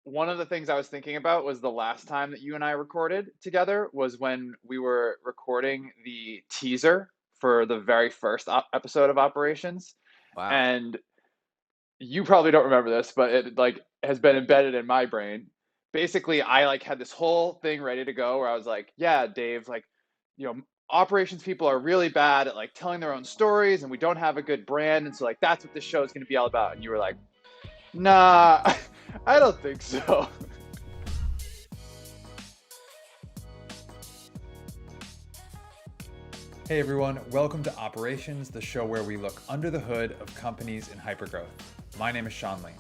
one of the things I was thinking about was the last time that you and I recorded together was when we were recording the teaser for the very first episode of Operations. Wow. And you probably don't remember this, but it like has been embedded in my brain. Basically, I like had this whole thing ready to go where I was like, yeah, Dave, like, you know, operations people are really bad at like telling their own stories and we don't have a good brand. And so like that's what this show is going to be all about. And you were like, nah, I don't think so. Hey everyone, welcome to Operations, the show where we look under the hood of companies in hypergrowth. My name is Sean Lee.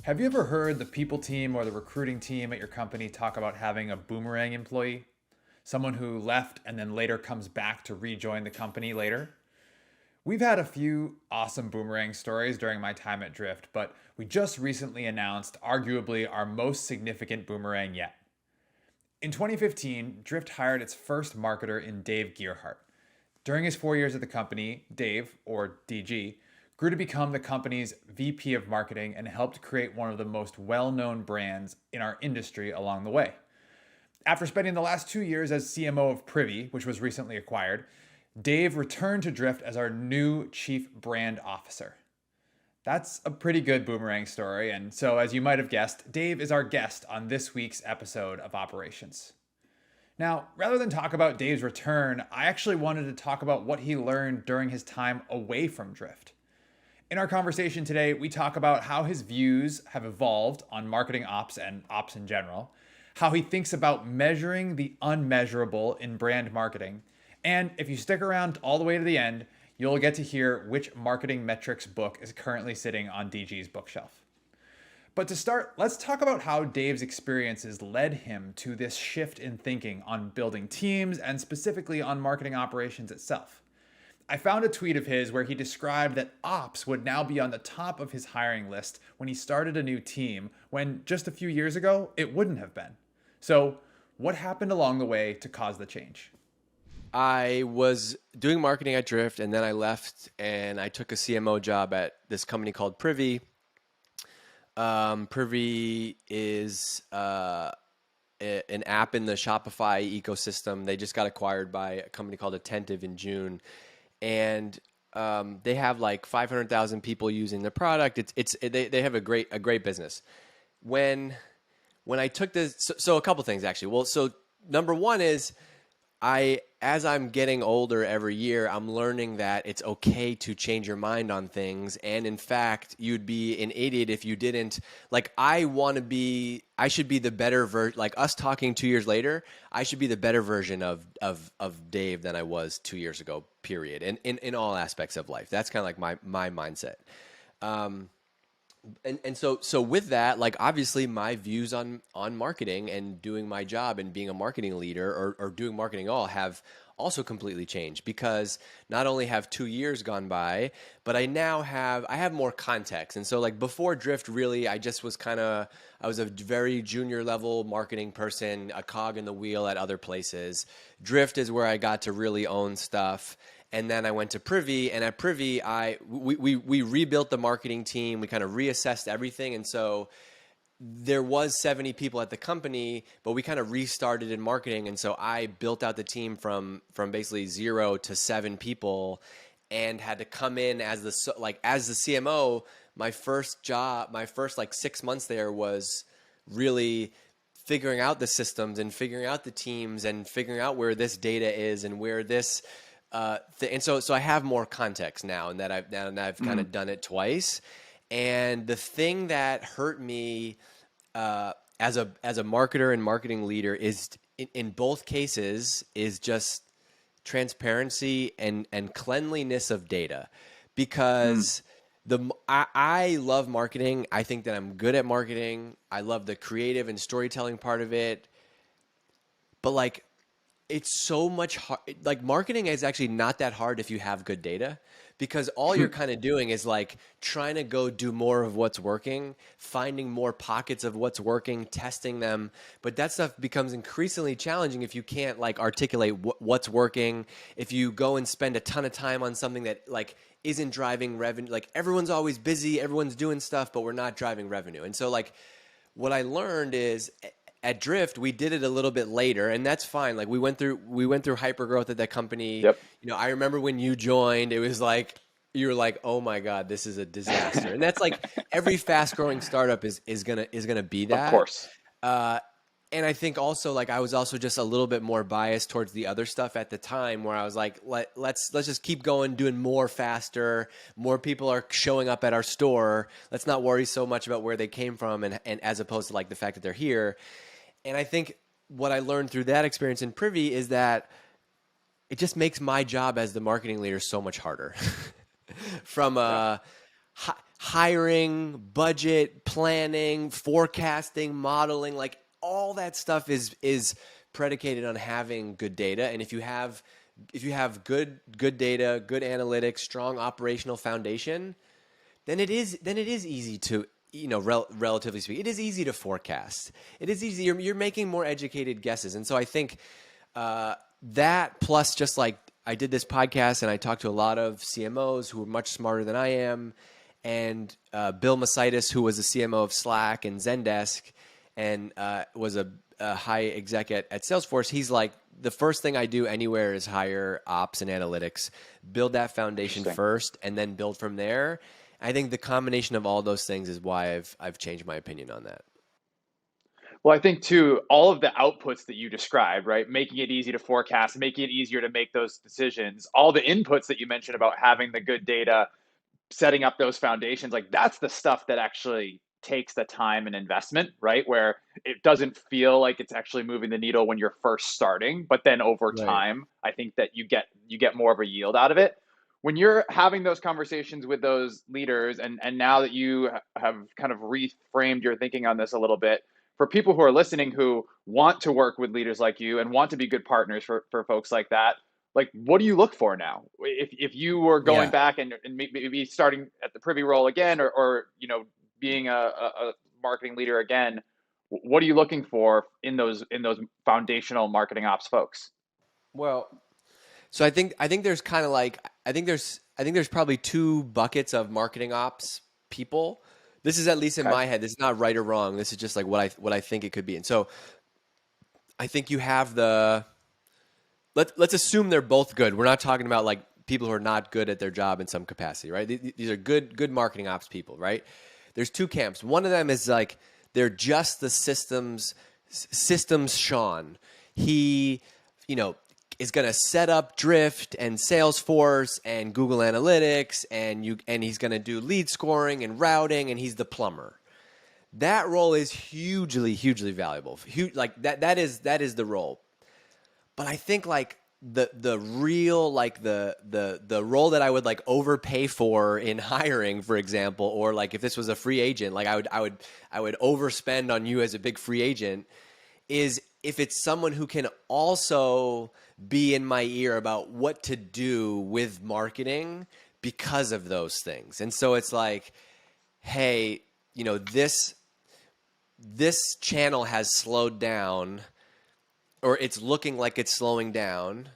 Have you ever heard the people team or the recruiting team at your company talk about having a boomerang employee? Someone who left and then later comes back to rejoin the company later? We've had a few awesome boomerang stories during my time at Drift, but we just recently announced arguably our most significant boomerang yet. In 2015, Drift hired its first marketer in Dave Gerhardt. During his 4 years at the company, Dave, or DG, grew to become the company's VP of marketing and helped create one of the most well-known brands in our industry along the way. After spending the last 2 years as CMO of Privy, which was recently acquired, Dave returned to Drift as our new Chief Brand Officer. That's a pretty good boomerang story, and so as you might have guessed, Dave is our guest on this week's episode of Operations. Now, rather than talk about Dave's return, I actually wanted to talk about what he learned during his time away from Drift. In our conversation today, we talk about how his views have evolved on marketing ops and ops in general, how he thinks about measuring the unmeasurable in brand marketing, and if you stick around all the way to the end, you'll get to hear which marketing metrics book is currently sitting on DG's bookshelf. But to start, let's talk about how Dave's experiences led him to this shift in thinking on building teams and specifically on marketing operations itself. I found a tweet of his where he described that ops would now be on the top of his hiring list when he started a new team, when just a few years ago, it wouldn't have been. So, what happened along the way to cause the change? I was doing marketing at Drift, and then I left and I took a CMO job at this company called Privy. Privy is an app in the Shopify ecosystem. They just got acquired by a company called Attentive in June, and they have like 500,000 people using the product. They have a great business. When I took this, so a couple things actually. Well, so number one is as I'm getting older every year, I'm learning that it's okay to change your mind on things. And in fact, you'd be an idiot if you didn't. Like, I should be the better version, like us talking 2 years later, I should be the better version of Dave than I was 2 years ago, period. And in all aspects of life. That's kind of like my mindset. And so with that, like obviously my views on marketing and doing my job and being a marketing leader or doing marketing at all have also completely changed, because not only have 2 years gone by, but I have more context. And so like before Drift, really, I was a very junior level marketing person, a cog in the wheel at other places. Drift is where I got to really own stuff. And then I went to Privy, and at Privy, we rebuilt the marketing team. We kind of reassessed everything, and so there was 70 people at the company, but we kind of restarted in marketing, and so I built out the team from basically 0 to 7 people, and had to come in as the CMO. My first job, my first like 6 months there was really figuring out the systems and figuring out the teams and figuring out where this data is and where this. And so I have more context now, and that I've kind of done it twice. And the thing that hurt me as a marketer and marketing leader is in both cases is just transparency and cleanliness of data, because I love marketing. I think that I'm good at marketing. I love the creative and storytelling part of it, but like, it's so much hard. Like marketing is actually not that hard if you have good data, because all you're kind of doing is like trying to go do more of what's working, finding more pockets of what's working, testing them. But that stuff becomes increasingly challenging if you can't like articulate what's working. If you go and spend a ton of time on something that like isn't driving revenue, like everyone's always busy, everyone's doing stuff, but we're not driving revenue. And so like what I learned is at Drift, we did it a little bit later, and that's fine. Like we went through hypergrowth at that company. Yep. You know, I remember when you joined, it was like you were like, "Oh my God, this is a disaster." And that's like every fast-growing startup is gonna be Of that. course. And I think also like I was also just a little bit more biased towards the other stuff at the time, where I was like, let's just keep going, doing more faster. More people are showing up at our store. Let's not worry so much about where they came from, and as opposed to like the fact that they're here. And I think what I learned through that experience in Privy is that it just makes my job as the marketing leader so much harder. From hiring, budget, planning, forecasting, modeling, like all that stuff is predicated on having good data. And if you have good data, good analytics, strong operational foundation, then it is easy to, you know, relatively speaking, it is easy to forecast. It is easy. You're making more educated guesses. And so I think that plus just like I did this podcast and I talked to a lot of CMOs who are much smarter than I am, and Bill Masitis, who was the CMO of Slack and Zendesk, and was a high exec at Salesforce. He's like, the first thing I do anywhere is hire ops and analytics, build that foundation first, and then build from there. I think the combination of all those things is why I've changed my opinion on that. Well, I think too, all of the outputs that you described, right? Making it easy to forecast, making it easier to make those decisions, all the inputs that you mentioned about having the good data, setting up those foundations, like that's the stuff that actually takes the time and investment, right? Where it doesn't feel like it's actually moving the needle when you're first starting, but then over time, I think that you get more of a yield out of it. When you're having those conversations with those leaders, and now that you have kind of reframed your thinking on this a little bit, for people who are listening who want to work with leaders like you and want to be good partners for folks like that, like what do you look for now? If you were going back and maybe starting at the Privy role again, or you know, being a marketing leader again, what are you looking for in those foundational marketing ops folks? Well, so I think there's kind of like I think there's probably two buckets of marketing ops people. This is at least in my head. This is not right or wrong. This is just like what I think it could be. And so I think you have the let's assume they're both good. We're not talking about like people who are not good at their job in some capacity, right? These are good marketing ops people, right? There's two camps. One of them is like they're just the systems Sean. He, you know, is going to set up Drift and Salesforce and Google Analytics, and he's going to do lead scoring and routing, and he's the plumber. That role is hugely valuable. Like that is the role. But I think like the real like the role that I would like overpay for in hiring, for example, or like if this was a free agent, like I would overspend on you as a big free agent, is if it's someone who can also be in my ear about what to do with marketing because of those things. And so it's like, hey, you know, this channel has slowed down, or it's looking like it's slowing down.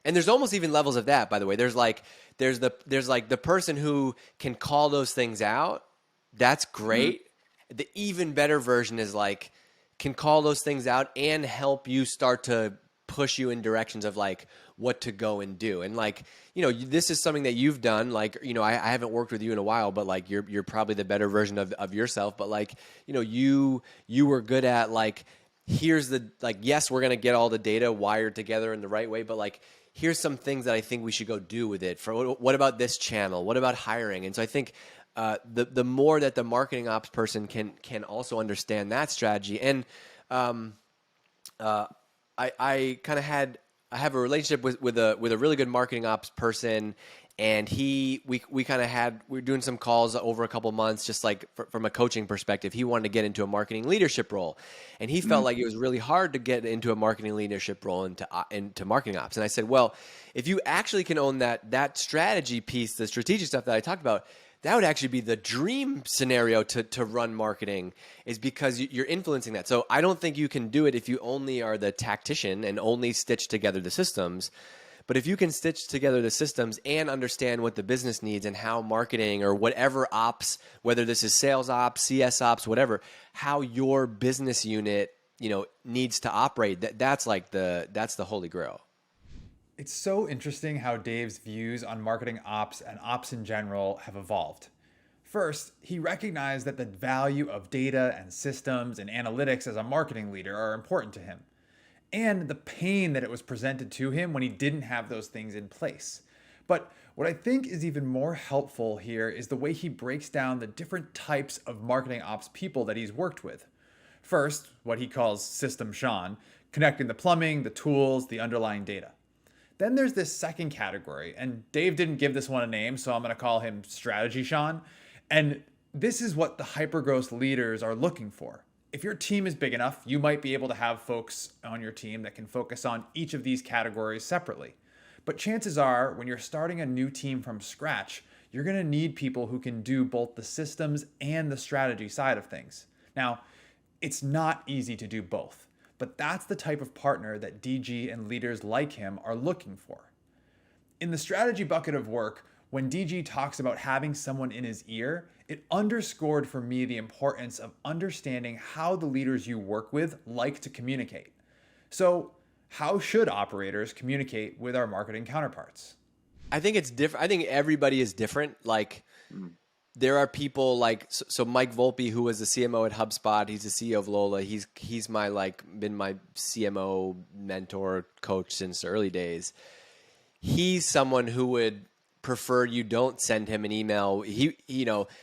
And there's almost even levels of that, by the way. There's the person who can call those things out. That's great. Mm-hmm. The even better version is like can call those things out and help you start to push you in directions of like what to go and do. And like, you know, this is something that you've done. Like, you know, I haven't worked with you in a while, but like you're probably the better version of yourself. But like, you know, you were good at like, here's the, like, yes, we're going to get all the data wired together in the right way, but like, here's some things that I think we should go do with it. For what about this channel? What about hiring? And so I think the more that the marketing ops person can also understand that strategy. And I kind of I have a relationship with a really good marketing ops person, and we were doing some calls over a couple months, just like from a coaching perspective. He wanted to get into a marketing leadership role, and he felt like it was really hard to get into a marketing leadership role into marketing ops. And I said, well, if you actually can own that strategy piece, the strategic stuff that I talked about, that would actually be the dream scenario to run marketing, is because you're influencing that. So I don't think you can do it if you only are the tactician and only stitch together the systems. But if you can stitch together the systems and understand what the business needs and how marketing or whatever ops, whether this is sales ops, CS ops, whatever, how your business unit, needs to operate, that's the holy grail. It's so interesting how Dave's views on marketing ops and ops in general have evolved. First, he recognized that the value of data and systems and analytics as a marketing leader are important to him, and the pain that it was presented to him when he didn't have those things in place. But what I think is even more helpful here is the way he breaks down the different types of marketing ops people that he's worked with. First, what he calls System Sean, connecting the plumbing, the tools, the underlying data. Then there's this second category, and Dave didn't give this one a name, so I'm going to call him Strategy Sean. And this is what the hypergrowth leaders are looking for. If your team is big enough, you might be able to have folks on your team that can focus on each of these categories separately. But chances are, when you're starting a new team from scratch, you're going to need people who can do both the systems and the strategy side of things. Now, it's not easy to do both, but that's the type of partner that DG and leaders like him are looking for. In the strategy bucket of work, when DG talks about having someone in his ear, it underscored for me the importance of understanding how the leaders you work with like to communicate. So, how should operators communicate with our marketing counterparts? I think it's different. I think everybody is different. Like, there are people like so Mike Volpe, who was the CMO at HubSpot. He's the CEO of Lola. He's been my CMO mentor coach since the early days. He's someone who would prefer you don't send him an email.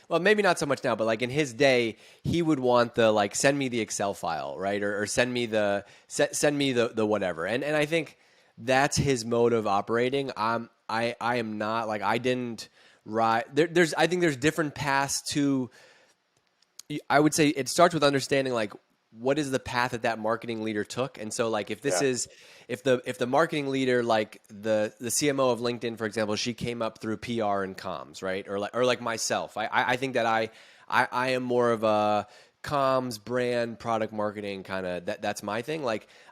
Well, maybe not so much now, but like in his day, he would want the send me the Excel file, right? Or send me the whatever. And I think that's his mode of operating. I am not I didn't. Right. I think there's different paths to, I would say it starts with understanding what is the path that marketing leader took. And so if this is, if the marketing leader, the CMO of LinkedIn, for example, she came up through PR and comms, right? Or like myself, I think that I am more of a comms, brand, product marketing kind of, that's my thing.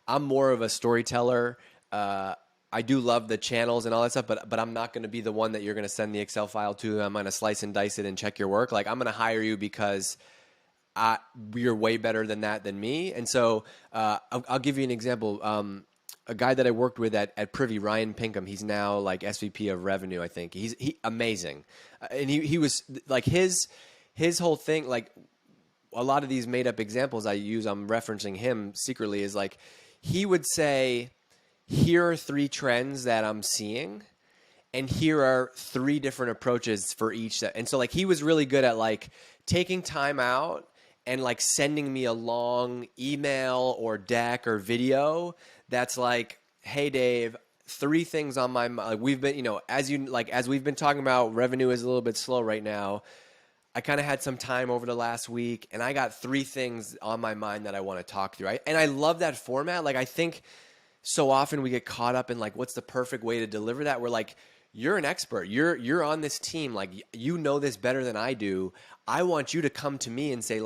I'm more of a storyteller. I do love the channels and all that stuff, but I'm not going to be the one that you're going to send the Excel file to. I'm going to slice and dice it and check your work. I'm going to hire you because you're way better than that than me. And so I'll give you an example. A guy that I worked with at Privy, Ryan Pinkham, he's now SVP of revenue, I think. He's amazing. And he was his whole thing, a lot of these made up examples I use, I'm referencing him secretly, is he would say, here are 3 trends that I'm seeing, and here are 3 different approaches for each. And so he was really good at taking time out and sending me a long email or deck or video that's hey Dave, 3 things on my mind. We've been, as we've been talking about, revenue is a little bit slow right now. I kind of had some time over the last week, and I got 3 things on my mind that I want to talk through. And I love that format. I think so often we get caught up in what's the perfect way to deliver that. We're you're an expert. You're on this team. You know this better than I do. I want you to come to me and say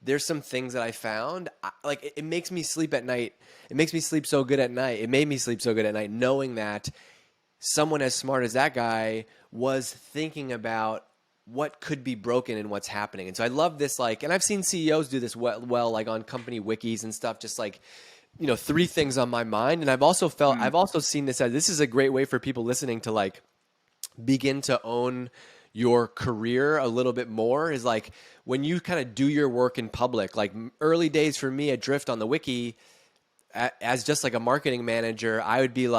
there's some things that I found. It makes me sleep at night. It makes me sleep so good at night. It made me sleep so good at night knowing that someone as smart as that guy was thinking about what could be broken and what's happening. And so I love this. And I've seen CEOs do this well on company wikis and stuff. Just 3 things on my mind. And I've also seen this as, this is a great way for people listening to begin to own your career a little bit more, is when you kind of do your work in public. Early days for me at Drift on the wiki, as just a marketing manager, I would be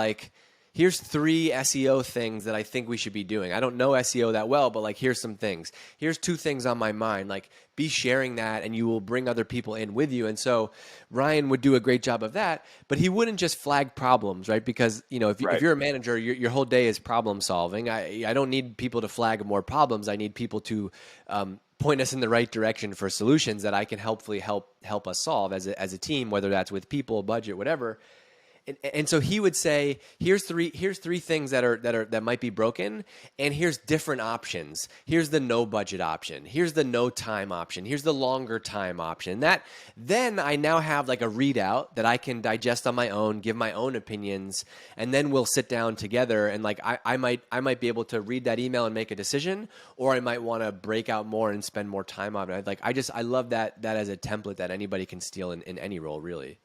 here's 3 SEO things that I think we should be doing. I don't know SEO that well, but here's some things. Here's 2 things on my mind. Be sharing that, and you will bring other people in with you. And so Ryan would do a great job of that, but he wouldn't just flag problems, right? Because if you're a manager, your whole day is problem solving. I don't need people to flag more problems. I need people to point us in the right direction for solutions that I can help us solve as a team, whether that's with people, budget, whatever. And so he would say, here's three things that might be broken, and here's different options. Here's the no budget option. Here's the no time option. Here's the longer time option. That then I now have like a readout that I can digest on my own, give my own opinions, and then we'll sit down together and like I might be able to read that email and make a decision, or I might want to break out more and spend more time on it. Like I love that as a template that anybody can steal in any role, really.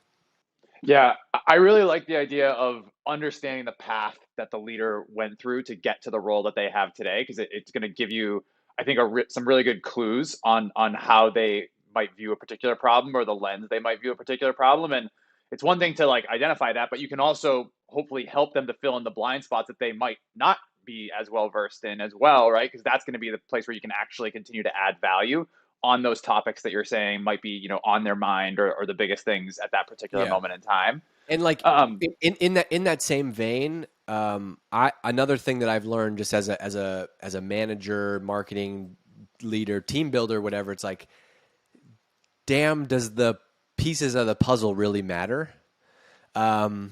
Yeah, I really like the idea of understanding the path that the leader went through to get to the role that they have today, because it's going to give you, I think, some really good clues on how they might view a particular problem or the lens they might view a particular problem. And it's one thing to like identify that, but you can also hopefully help them to fill in the blind spots that they might not be as well versed in as well, right? Because that's going to be the place where you can actually continue to add value on those topics that you're saying might be, on their mind, or the biggest things at that particular Yeah. moment in time. And like Um, in that same vein, I another thing that I've learned just as a manager, marketing leader, team builder, whatever, it's like, damn, does the pieces of the puzzle really matter? And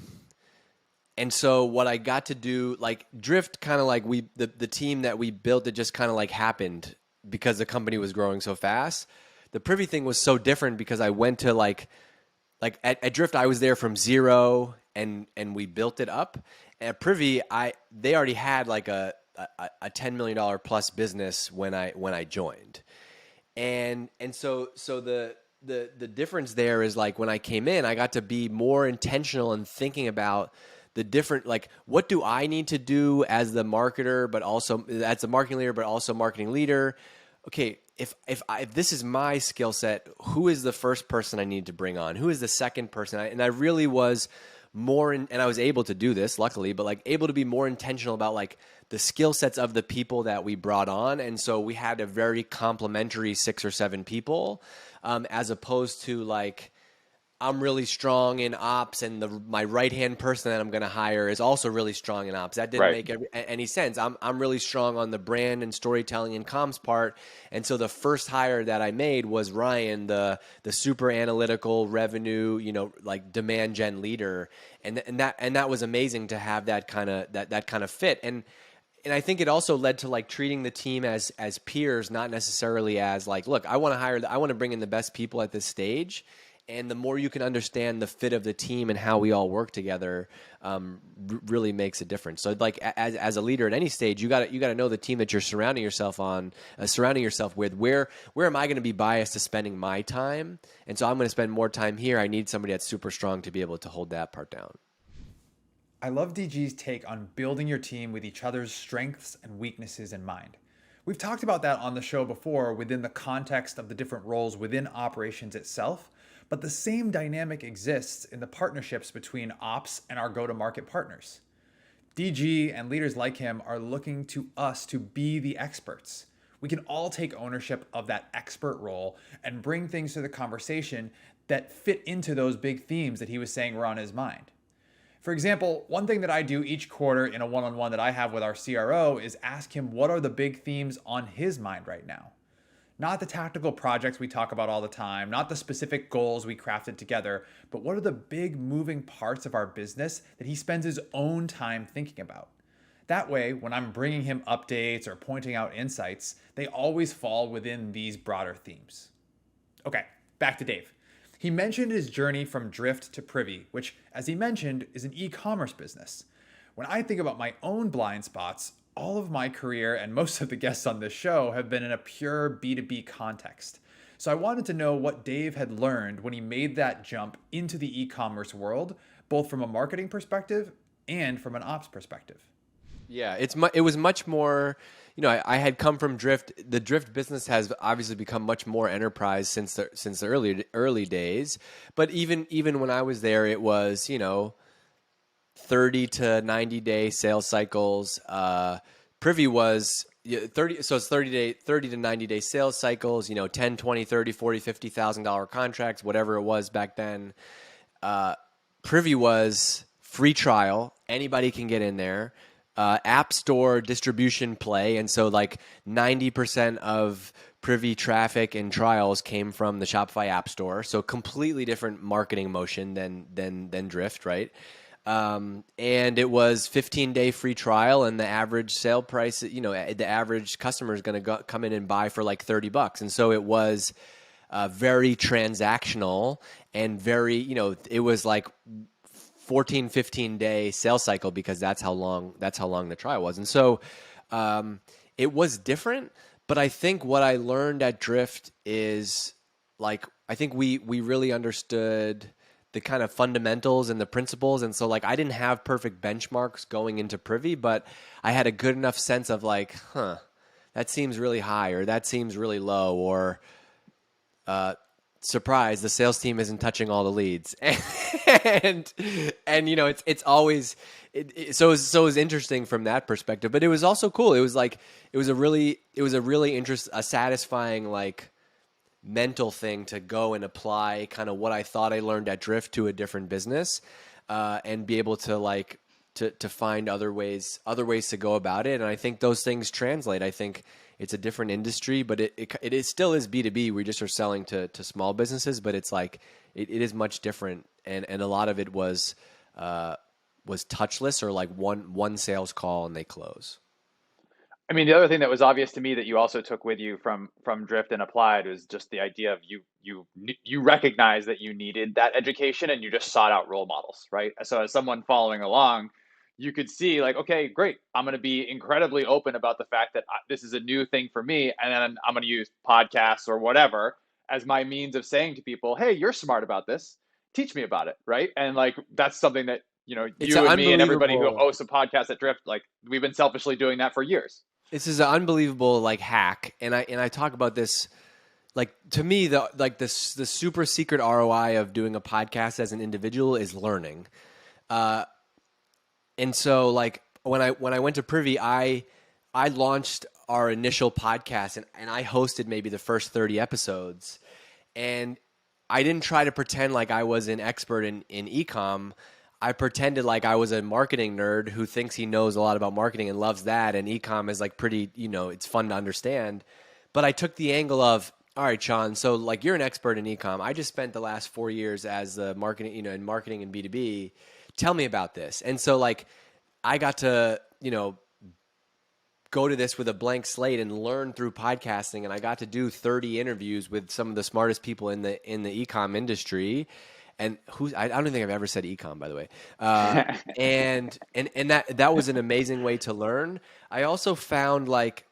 so what I got to do, like Drift, kind of like the team that we built, it just kind of like happened because the company was growing so fast. The Privy thing was so different because I went to like at Drift, I was there from zero and we built it up. At Privy, they already had like a $10 million plus business when I joined. And so the difference there is like when I came in, I got to be more intentional in thinking about the different, like, what do I need to do as the marketer, but also as the marketing leader, but also marketing leader? Okay, if this is my skill set, who is the first person I need to bring on? Who is the second person? And I really was and I was able to do this, luckily, but like able to be more intentional about like the skill sets of the people that we brought on. And so we had a very complementary 6 or 7 people, as opposed to like, I'm really strong in ops, and my right-hand person that I'm going to hire is also really strong in ops. That didn't right. make any sense. I'm really strong on the brand and storytelling and comms part, and so the first hire that I made was Ryan, the super analytical revenue, like demand gen leader, and that was amazing to have that kind of fit. And I think it also led to like treating the team as peers, not necessarily as like, look, I want to bring in the best people at this stage. And the more you can understand the fit of the team and how we all work together, really makes a difference. So, like as a leader at any stage, you got to know the team that you're surrounding yourself with. Where am I going to be biased to spending my time? And so I'm going to spend more time here. I need somebody that's super strong to be able to hold that part down. I love DG's take on building your team with each other's strengths and weaknesses in mind. We've talked about that on the show before within the context of the different roles within operations itself. But the same dynamic exists in the partnerships between ops and our go-to-market partners. DG and leaders like him are looking to us to be the experts. We can all take ownership of that expert role and bring things to the conversation that fit into those big themes that he was saying were on his mind. For example, one thing that I do each quarter in a one-on-one that I have with our CRO is ask him what are the big themes on his mind right now. Not the tactical projects we talk about all the time, not the specific goals we crafted together, but what are the big moving parts of our business that he spends his own time thinking about? That way, when I'm bringing him updates or pointing out insights, they always fall within these broader themes. Okay, back to Dave. He mentioned his journey from Drift to Privy, which, as he mentioned, is an e-commerce business. When I think about my own blind spots, all of my career and most of the guests on this show have been in a pure B2B context. So I wanted to know what Dave had learned when he made that jump into the e-commerce world, both from a marketing perspective and from an ops perspective. Yeah, it was much more, I had come from Drift. The Drift business has obviously become much more enterprise since the early days. But even when I was there, it was, 30 to 90 day sales cycles. Privy was 30, so it's 30 to 90 day sales cycles, 10, 20, 30, 40, $50,000 contracts, whatever it was back then. Privy was free trial. Anybody can get in there. App store distribution play. And so like 90% of Privy traffic and trials came from the Shopify app store. So completely different marketing motion than Drift, right? And it was 15-day free trial, and the average sale price, the average customer is going to come in and buy for like $30. And so it was very transactional and very, it was like 14, 15-day sales cycle because that's how long the trial was. And so it was different, but I think what I learned at Drift is like, I think we really understood the kind of fundamentals and the principles. And so like, I didn't have perfect benchmarks going into Privy, but I had a good enough sense of like, that seems really high, or that seems really low, or surprise, the sales team isn't touching all the leads. and it's always, so it was interesting from that perspective, but it was also cool. It was like, it was a really a satisfying, like, mental thing to go and apply kind of what I thought I learned at Drift to a different business, and be able to like to find other ways to go about it. And I think those things translate. I think it's a different industry, but it still is B2B. We just are selling to small businesses, but it's like it is much different. And a lot of it was touchless, or like one sales call and they close. I mean, the other thing that was obvious to me that you also took with you from Drift and applied was just the idea of you recognize that you needed that education, and you just sought out role models, right? So as someone following along, you could see like, okay, great, I'm going to be incredibly open about the fact that this is a new thing for me, and then I'm going to use podcasts or whatever as my means of saying to people, hey, you're smart about this, teach me about it, right? And like, that's something that It's you an and me and everybody who unbelievable. hosts a podcast at Drift, like, we've been selfishly doing that for years. This is an unbelievable like hack, and I talk about this. Like, to me, the super secret ROI of doing a podcast as an individual is learning. And so like when I went to Privy, I launched our initial podcast, and I hosted maybe the first 30 episodes, and I didn't try to pretend like I was an expert in e-com. I pretended like I was a marketing nerd who thinks he knows a lot about marketing and loves that, and e-com is like pretty, it's fun to understand. But I took the angle of, all right, Sean, so like you're an expert in e-com. I just spent the last 4 years as the marketing, in marketing and B2B. Tell me about this. And so like I got to, go to this with a blank slate and learn through podcasting, and I got to do 30 interviews with some of the smartest people in the e-com industry. And I don't think I've ever said e-com, by the way. And that was an amazing way to learn. I also found like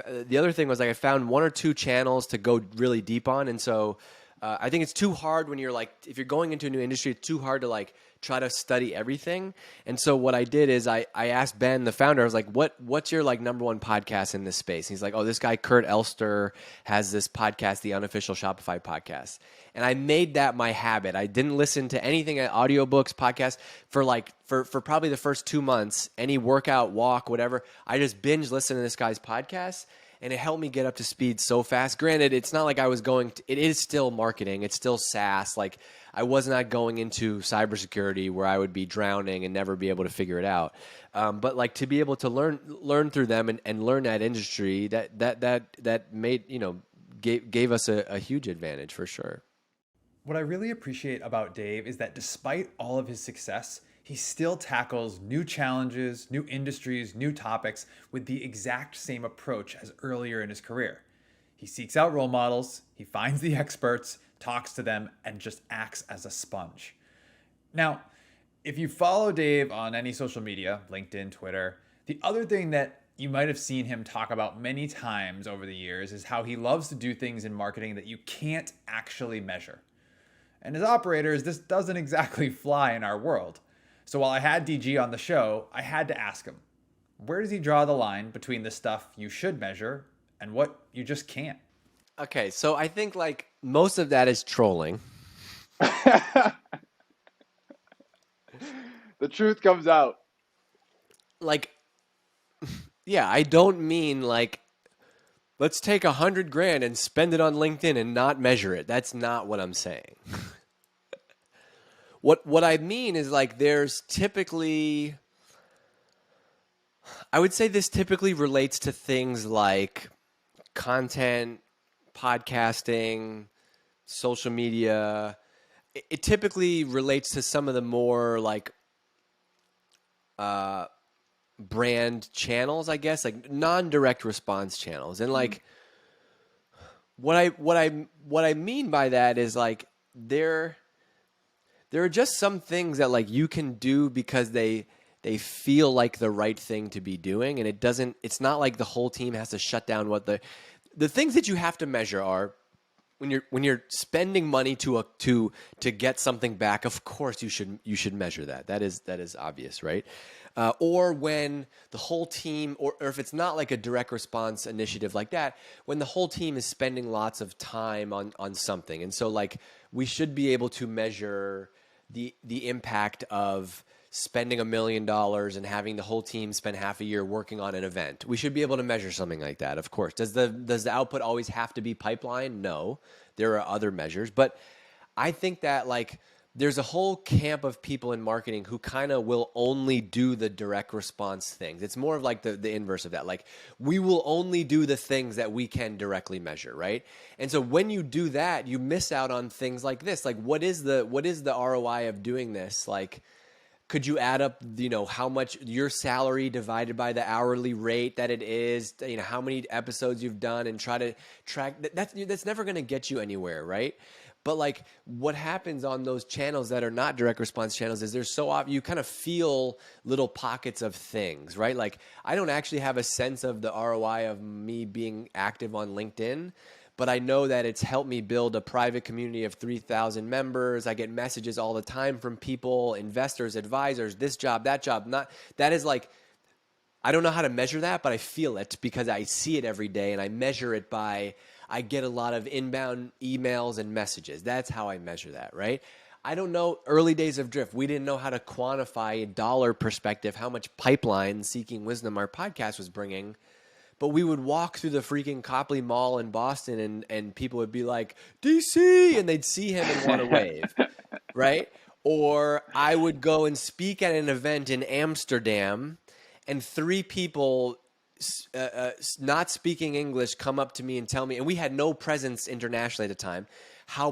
the other thing was like I found one or two channels to go really deep on, and so I think it's too hard when you're like, if you're going into a new industry, it's too hard to like try to study everything. And so what I did is I asked Ben, the founder, I was like, what's your like number one podcast in this space? And he's like, oh, this guy Kurt Elster has this podcast, the Unofficial Shopify Podcast. And I made that my habit. I didn't listen to anything, audiobooks, podcasts for probably the first 2 months, any workout, walk, whatever. I just binge listen to this guy's podcast. And it helped me get up to speed so fast. Granted, it's not like I was it is still marketing. It's still SaaS. Like I was not going into cybersecurity where I would be drowning and never be able to figure it out. But like to be able to learn through them and learn that industry, that made, gave us a huge advantage for sure. What I really appreciate about Dave is that despite all of his success, he still tackles new challenges, new industries, new topics with the exact same approach as earlier in his career. He seeks out role models, he finds the experts, talks to them, and just acts as a sponge. Now, if you follow Dave on any social media, LinkedIn, Twitter, the other thing that you might have seen him talk about many times over the years is how he loves to do things in marketing that you can't actually measure. And as operators, this doesn't exactly fly in our world. So while I had DG on the show, I had to ask him, where does he draw the line between the stuff you should measure and what you just can't? Okay, so I think like most of that is trolling. The truth comes out. Like, yeah, I don't mean like, let's take $100,000 and spend it on LinkedIn and not measure it. That's not what I'm saying. What I mean is like there's typically, I would say this typically relates to things like content, podcasting, social media. It typically relates to some of the more like brand channels, I guess, like non-direct response channels. And like what I mean by that is like there are just some things that like you can do because they feel like the right thing to be doing, and it's not like the whole team has to shut down what the things that you have to measure are when you're spending money to get something back. Of course you should measure that. That is obvious, right? Or when the whole team, or if it's not like a direct response initiative like that, when the whole team is spending lots of time on something. And so like we should be able to measure the impact of spending $1 million and having the whole team spend half a year working on an event. We should be able to measure something like that, of course. Does the output always have to be pipeline? No. There are other measures. But I think that like there's a whole camp of people in marketing who kind of will only do the direct response things. It's more of like the inverse of that. Like we will only do the things that we can directly measure, right? And so when you do that, you miss out on things like this. Like what is the ROI of doing this? Like could you add up, how much your salary divided by the hourly rate that it is, how many episodes you've done, and try to track that's never going to get you anywhere, right? But like what happens on those channels that are not direct response channels is there's so often you kind of feel little pockets of things, right? Like I don't actually have a sense of the ROI of me being active on LinkedIn, but I know that it's helped me build a private community of 3,000 members. I get messages all the time from people, investors, advisors, this job, that job. That is like, I don't know how to measure that, but I feel it because I see it every day, and I measure it by, I get a lot of inbound emails and messages. That's how I measure that, right? I don't know, early days of Drift, we didn't know how to quantify a dollar perspective, how much pipeline Seeking Wisdom, our podcast, was bringing. But we would walk through the freaking Copley Mall in Boston, and people would be like, DC, and they'd see him and want to wave, right? Or I would go and speak at an event in Amsterdam, and 3 people not speaking English come up to me and tell me, and we had no presence internationally at the time, how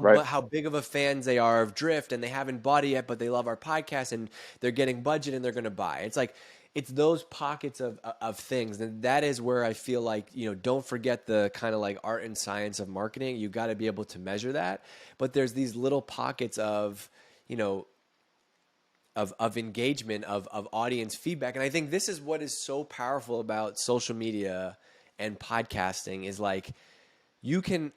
big of a fans they are of Drift, and they haven't bought it yet, but they love our podcast, and they're getting budget, and they're going to buy. It's like, it's those pockets of things. And that is where I feel like, don't forget the kind of like art and science of marketing. You got to be able to measure that. But there's these little pockets of, of engagement, of audience feedback. And I think this is what is so powerful about social media and podcasting is like, you can,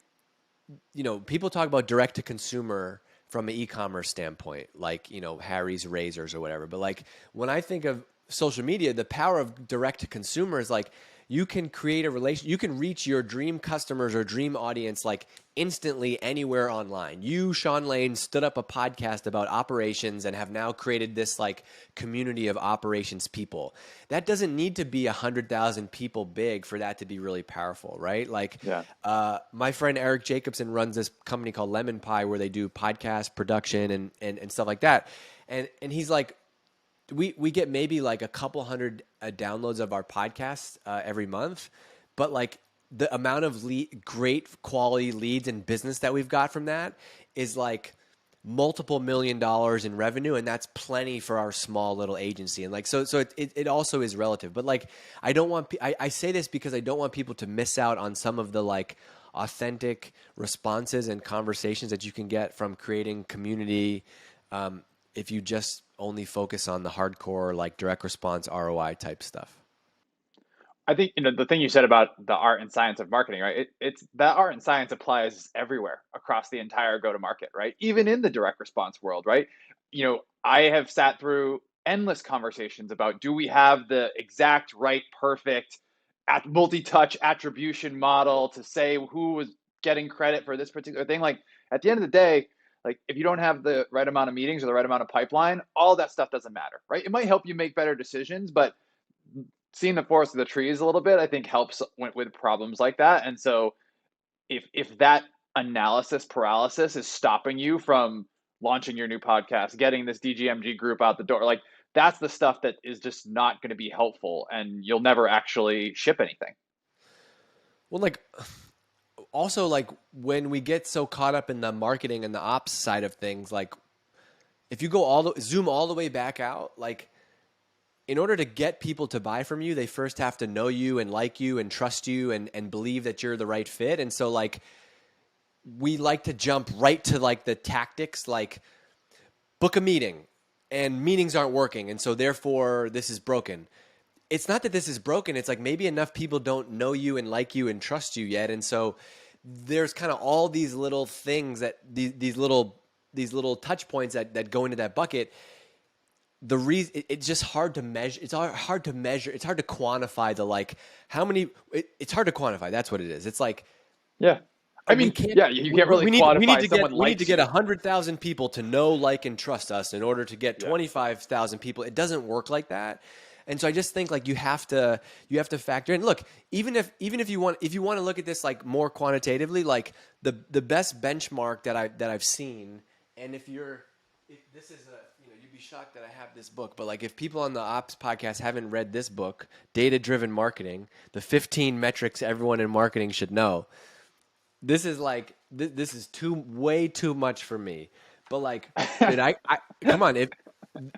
people talk about direct to consumer from an e-commerce standpoint, like, Harry's Razors or whatever. But like when I think of social media, the power of direct to consumer is like you can create a relation, you can reach your dream customers or dream audience like instantly anywhere online. You, Sean Lane, stood up a podcast about operations and have now created this like community of operations people. That doesn't need to be 100,000 people big for that to be really powerful, right? Like my friend Eric Jacobson runs this company called Lemon Pie where they do podcast production and stuff like that. And he's like, we get maybe like a couple hundred downloads of our podcast every month, but like the amount of great quality leads and business that we've got from that is like multiple $1 million in revenue, and that's plenty for our small little agency. And like so it also is relative. But like I say this because I don't want people to miss out on some of the like authentic responses and conversations that you can get from creating community if you just only focus on the hardcore, like direct response ROI type stuff. I think the thing you said about the art and science of marketing, right? It's that art and science applies everywhere across the entire go-to-market, right? Even in the direct response world, right? I have sat through endless conversations about do we have the exact right, perfect at multi-touch attribution model to say who was getting credit for this particular thing. Like at the end of the day, like if you don't have the right amount of meetings or the right amount of pipeline, all that stuff doesn't matter, right? It might help you make better decisions, but seeing the forest of the trees a little bit, I think helps with problems like that. And so if that analysis paralysis is stopping you from launching your new podcast, getting this DGMG group out the door, like that's the stuff that is just not going to be helpful, and you'll never actually ship anything. Well, like also like when we get so caught up in the marketing and the ops side of things, like if you go zoom all the way back out, like in order to get people to buy from you, they first have to know you and like you and trust you and believe that you're the right fit. And so like we like to jump right to like the tactics, like book a meeting and meetings aren't working. And so therefore this is broken. It's not that this is broken. It's like maybe enough people don't know you and like you and trust you yet. And so there's kind of all these little things that these little touch points that go into that bucket. The reason it's just hard to measure. It's hard to measure. It's hard to quantify the like how many. It's hard to quantify. That's what it is. It's like Yeah. I we mean, can't. yeah, you can't really quantify someone we need to likes get you. 100,000 people to know, like, and trust us in order to get 25,000 people. It doesn't work like that. And so I just think like you have to factor in. Look, even if you want to look at this like more quantitatively, like the best benchmark that I've seen, and if this is you'd be shocked that I have this book, but like if people on the Ops podcast haven't read this book, Data Driven Marketing, the 15 metrics everyone in marketing should know. This is like this is way too much for me. But like, dude, I come on, if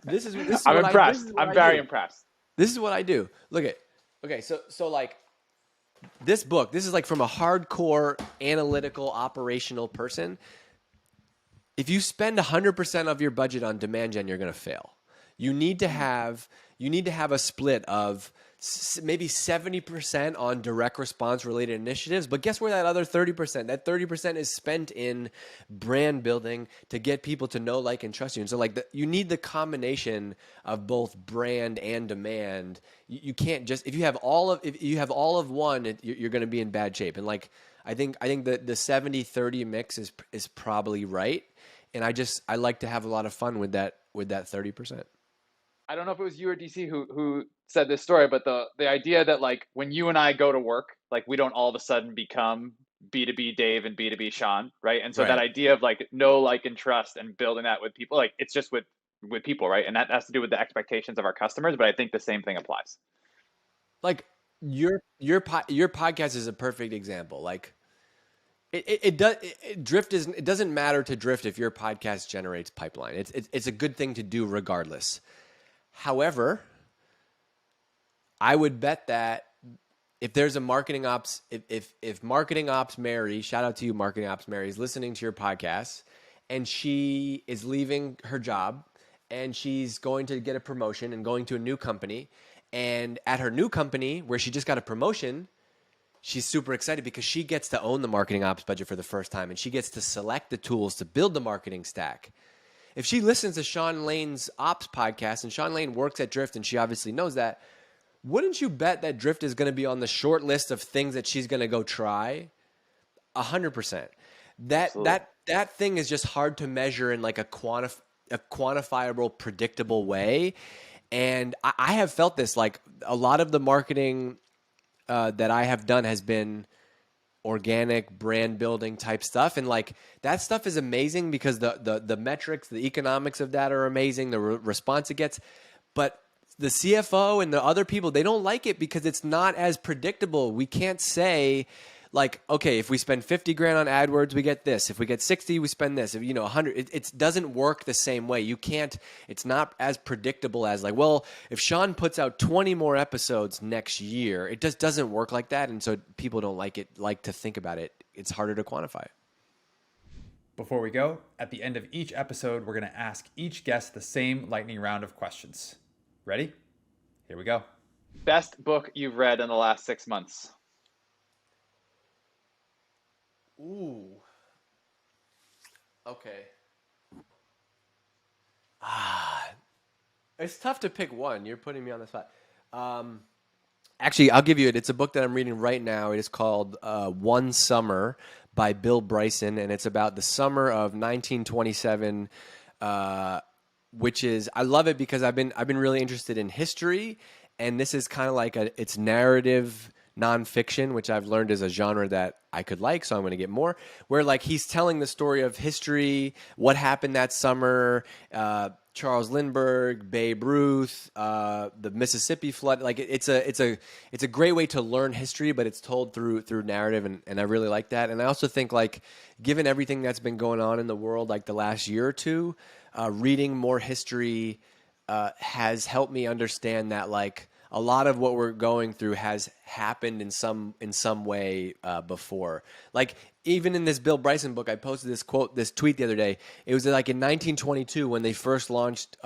this is I'm what impressed. I'm very impressed. This is what I do. Look at, okay, so like this book, this is like from a hardcore analytical operational person. If you spend 100% of your budget on demand gen, you're going to fail. You need to have a split of maybe 70% on direct response related initiatives, but guess where that other 30%? That 30% is spent in brand building to get people to know, like, and trust you. And so like you need the combination of both brand and demand. You can't just if you have all of one, you're going to be in bad shape. And like I think the 70-30 mix is probably right. And I like to have a lot of fun with that 30%. I don't know if it was you or DC who said this story, but the idea that like when you and I go to work, like we don't all of a sudden become B2B Dave and B2B Sean, right? And so that Right. idea of like know, like, and trust and building that with people, like it's just with people, right? And that has to do with the expectations of our customers, but I think the same thing applies. Like your podcast is a perfect example. Like it doesn't matter to Drift if your podcast generates pipeline. It's a good thing to do regardless. However, I would bet that if there's a marketing ops, if marketing ops Mary, shout out to you, marketing ops Mary, is listening to your podcast and she is leaving her job and she's going to get a promotion and going to a new company, and at her new company where she just got a promotion, she's super excited because she gets to own the marketing ops budget for the first time and she gets to select the tools to build the marketing stack. If she listens to Sean Lane's Ops podcast and Sean Lane works at Drift and she obviously knows that, wouldn't you bet that Drift is going to be on the short list of things that she's going to go try? 100%. That thing is just hard to measure in like a quantifiable, predictable way. And I have felt this, like a lot of the marketing that I have done has been organic brand building type stuff, and like that stuff is amazing because the metrics, the economics of that are amazing, the response it gets, but the CFO and the other people, they don't like it because it's not as predictable. We can't say like, okay, if we spend 50 grand on AdWords, we get this. If we get 60, we spend this. If 100, it doesn't work the same way. You can't. It's not as predictable as like, well, if Sean puts out 20 more episodes next year, it just doesn't work like that. And so people don't like to think about it. It's harder to quantify. Before we go, at the end of each episode, we're going to ask each guest the same lightning round of questions. Ready? Here we go. Best book you've read in the last 6 months? Ooh. Okay. It's tough to pick one. You're putting me on the spot. Actually, I'll give you it. It's a book that I'm reading right now. It is called One Summer by Bill Bryson, and it's about the summer of 1927, which is, I love it because I've been really interested in history, and this is kind of like it's narrative nonfiction, which I've learned is a genre that I could like, so I'm going to get more, where like he's telling the story of history, what happened that summer, Charles Lindbergh, Babe Ruth, the Mississippi flood. Like it's a great way to learn history, but it's told through narrative, and I really like that. And I also think like given everything that's been going on in the world like the last year or two, reading more history has helped me understand that like a lot of what we're going through has happened in some way before. Like even in this Bill Bryson book, I posted this tweet the other day. It was like in 1922 when they first launched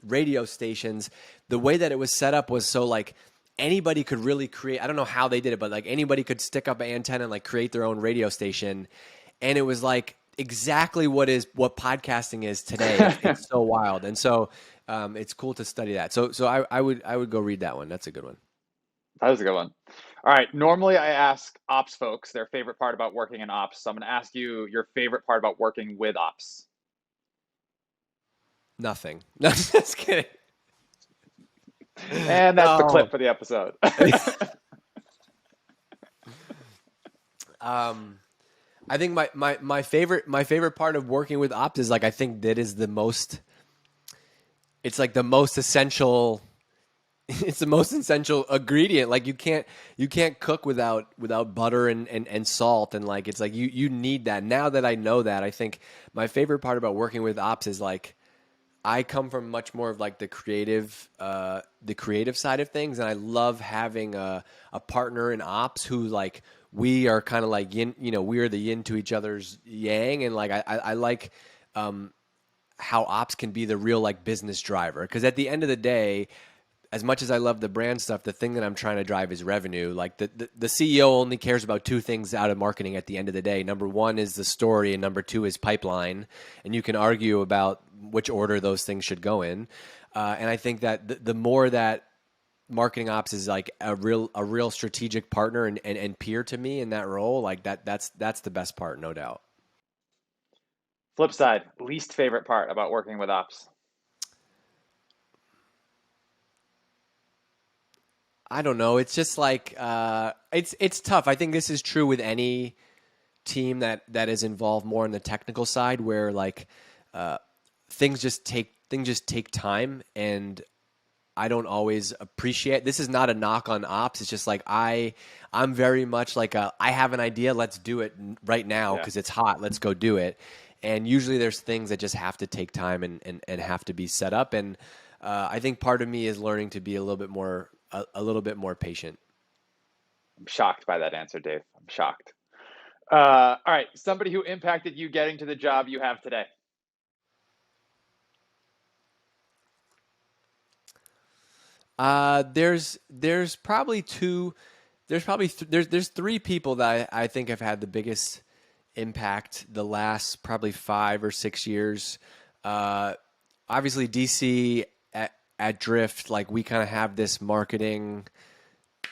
radio stations. The way that it was set up was so like anybody could really create. I don't know how they did it, but like anybody could stick up an antenna and like create their own radio station, and it was like exactly what podcasting is today. It's so wild, and so it's cool to study that. So I would go read that one. That's a good one. That was a good one. All right. Normally, I ask ops folks their favorite part about working in ops. So I'm going to ask you your favorite part about working with ops. Nothing. No, just kidding. And that's the clip for the episode. I think my favorite part of working with ops is like I think that is the most. It's like the most essential. It's the most essential ingredient. Like you can't cook without butter and salt, and like it's like you need that. Now that I know that, I think my favorite part about working with ops is like I come from much more of like the creative side of things, and I love having a partner in ops who like we are kind of like yin, we are the yin to each other's yang, and like I like how ops can be the real like business driver, because at the end of the day, as much as I love the brand stuff, the thing that I'm trying to drive is revenue. Like the CEO only cares about two things out of marketing at the end of the day. Number one is the story, and number two is pipeline. And you can argue about which order those things should go in. And I think that the more that marketing ops is like a real strategic partner and peer to me in that role, like that's the best part, no doubt. Flip side, least favorite part about working with ops. I don't know. It's just like it's tough. I think this is true with any team that is involved more on the technical side, where like things just take time, and I don't always appreciate. This is not a knock on ops. It's just like I'm very much like I have an idea. Let's do it right now because it's hot. Let's go do it. And usually there's things that just have to take time and have to be set up. And I think part of me is learning to be a little bit more patient. I'm shocked by that answer, Dave. I'm shocked. All right. Somebody who impacted you getting to the job you have today. There's probably there's three people that I think have had the biggest impact the last probably 5 or 6 years. Obviously DC at Drift, like we kind of have this marketing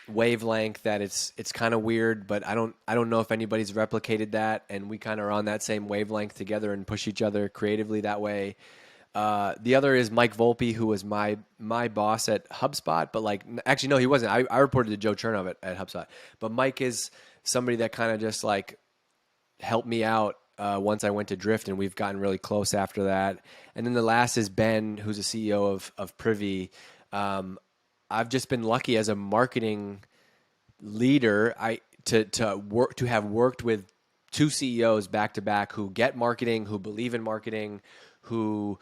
wavelength that it's kind of weird, but I don't know if anybody's replicated that, and we kind of are on that same wavelength together and push each other creatively that way. The other is Mike Volpe, who was my boss at HubSpot, but like actually no, he wasn't. I reported to Joe Chernow at HubSpot, but Mike is somebody that kind of just like helped me out once I went to Drift, and we've gotten really close after that. And then the last is Ben, who's the CEO of Privy. I've just been lucky as a marketing leader to have worked with two CEOs back to back who get marketing, who believe in marketing, who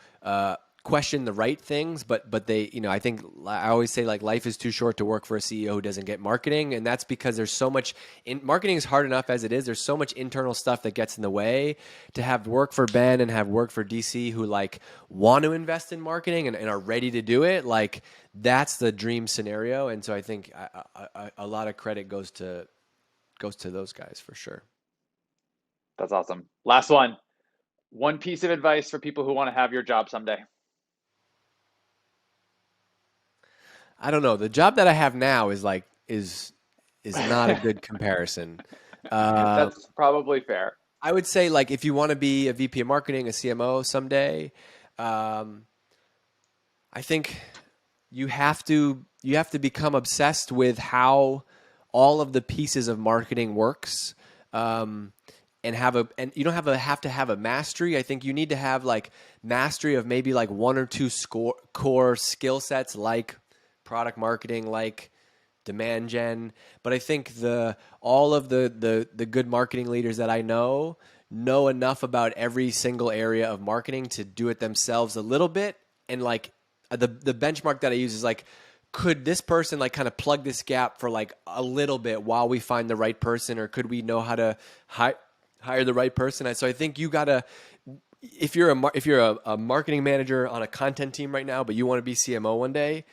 question the right things, but they, I think I always say like life is too short to work for a CEO who doesn't get marketing, and that's because there's so much marketing is hard enough as it is. There's so much internal stuff that gets in the way. To have work for Ben and have work for DC who like want to invest in marketing and are ready to do it, like that's the dream scenario. And so I think a lot of credit goes to those guys for sure. That's awesome. Last one. One piece of advice for people who want to have your job someday. I don't know. The job that I have now is not a good comparison. That's probably fair. I would say like if you want to be a VP of marketing, a CMO someday, I think you have to become obsessed with how all of the pieces of marketing works. And you don't have to have a mastery. I think you need to have like mastery of maybe like one or two core skill sets, like product marketing, like demand gen. But I think all of the good marketing leaders that I know enough about every single area of marketing to do it themselves a little bit, and like the benchmark that I use is like, could this person like kind of plug this gap for like a little bit while we find the right person, or could we know how to hire the right person? So I think you gotta, if you're a marketing manager on a content team right now, but you want to be CMO one day,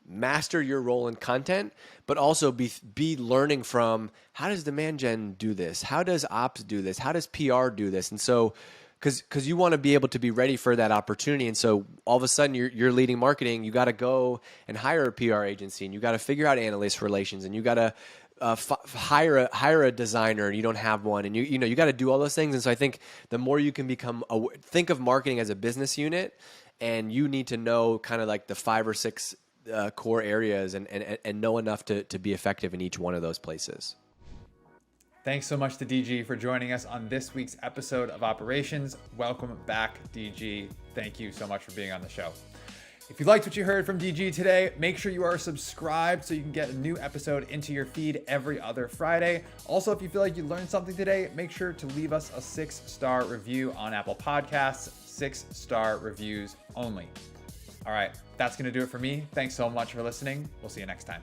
master your role in content, but also be learning from, how does demand gen do this? How does ops do this? How does PR do this? And so, because you want to be able to be ready for that opportunity. And so all of a sudden you're leading marketing, you got to go and hire a PR agency, and you got to figure out analyst relations, and you got to hire a designer, and you don't have one, and you got to do all those things. And so I think the more you can think of marketing as a business unit, and you need to know kind of like the 5 or 6 core areas and know enough to be effective in each one of those places. Thanks so much to DG for joining us on this week's episode of Operations. Welcome back, DG. Thank you so much for being on the show. If you liked what you heard from DG today, make sure you are subscribed so you can get a new episode into your feed every other Friday. Also, if you feel like you learned something today, make sure to leave us a 6-star review on Apple Podcasts. 6-star reviews only. All right, that's going to do it for me. Thanks so much for listening. We'll see you next time.